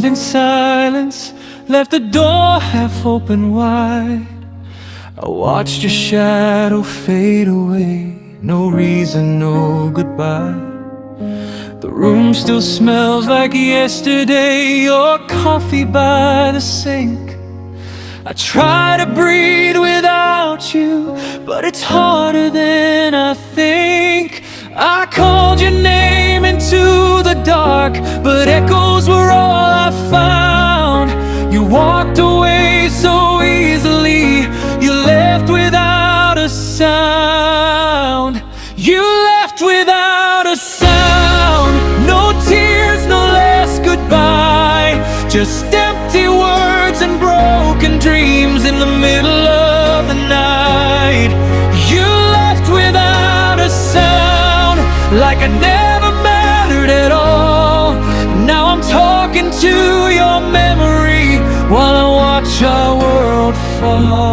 haunting silence left the door half open wide. I watched your shadow fade away, no reason, no goodbye. The room still smells like yesterday, your coffee by the sink. I try to breathe without you, but it's harder than I think. I called your name into the dark, but echoes were all I found. You walked away so easily, you left without a sound. You left without a sound. No tears, no last goodbye, just empty words and broken dreams in the middle of the night. You left without a sound, like I never mattered at all. Now I'm talking to your memory while I watch our world fall.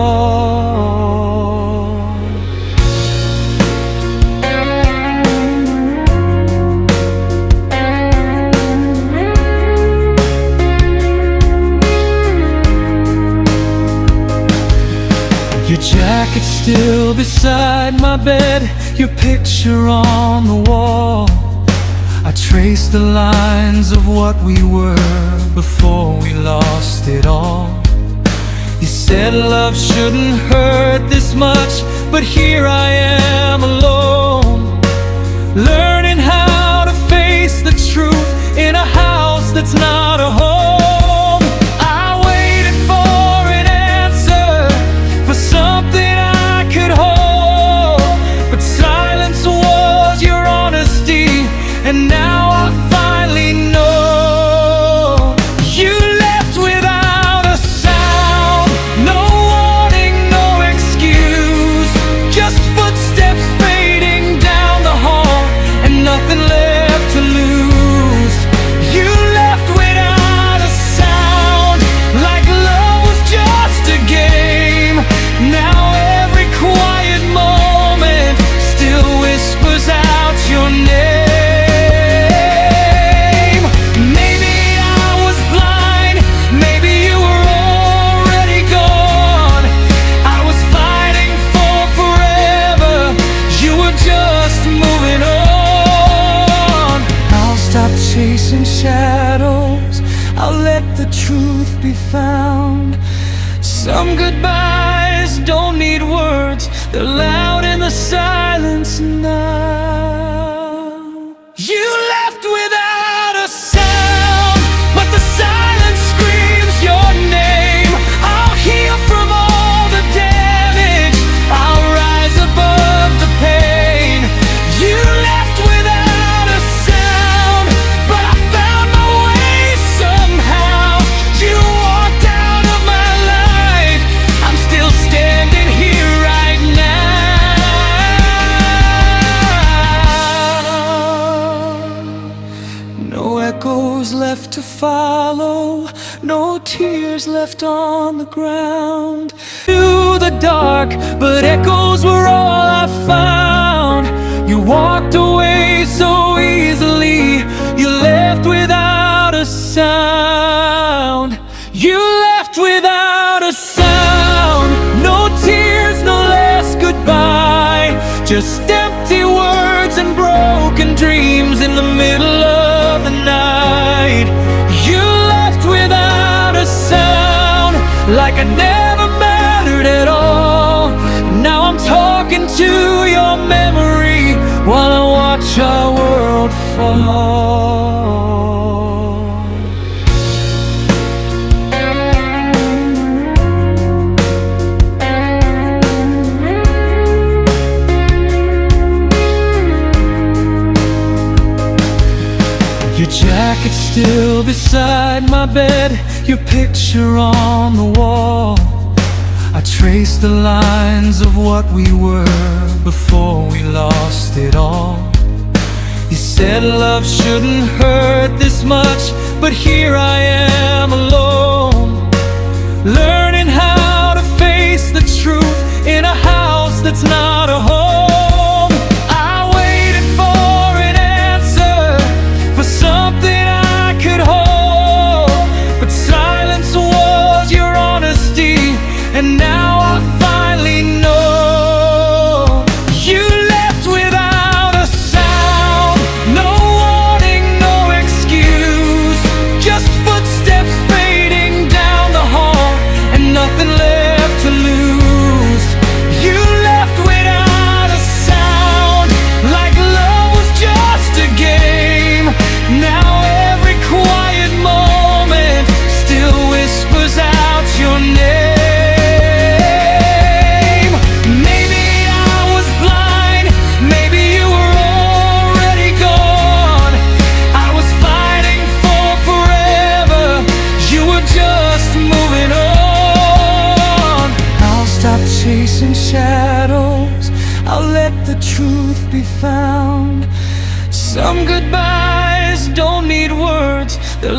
Your jacket's still beside my bed, your picture on the wall. I trace the lines of what we were before we lost it all. You said love shouldn't hurt this much, but here I am alone, learning how to face the truth in a house that's not a home. I waited for an answer, for something I could hold, but silence was your honesty, and now I finally know. You left without a sound, no warning, no excuse, just footsteps fading down the hall and nothing left to lose. You left without a sound, like love was just a game. Now every quiet moment still whispers out your name. Chasing shadows, I'll let the truth be found. Some goodbyes don't need words, they're loud in the silence now. You left without a sound, but the silence screams your name. I'll heal from all the damage, I'll rise above the pain. You left without a sound, but I found my way somehow. You walked out of my life, I'm still standing here right now. No echoes left to follow, no tears left on the ground. To the dark, but echoes were all I found. You walked away so easily, you left without a sound. You left without a sound. No tears, no last goodbye, just empty words and broken dreams in the middle of the night. You left without a sound, like I never mattered at all. Now I'm talking to your memory while I watch our world fall. Your jacket's still beside my bed, your picture on the wall. I trace the lines of what we were before we lost it all. You said love shouldn't hurt this much, but here I am alone, learning how to face the truth in a house that's not a home. I waited for an answer, for something I could hold, chasing shadows, I'll let the truth be found. Some goodbyes don't need words, they're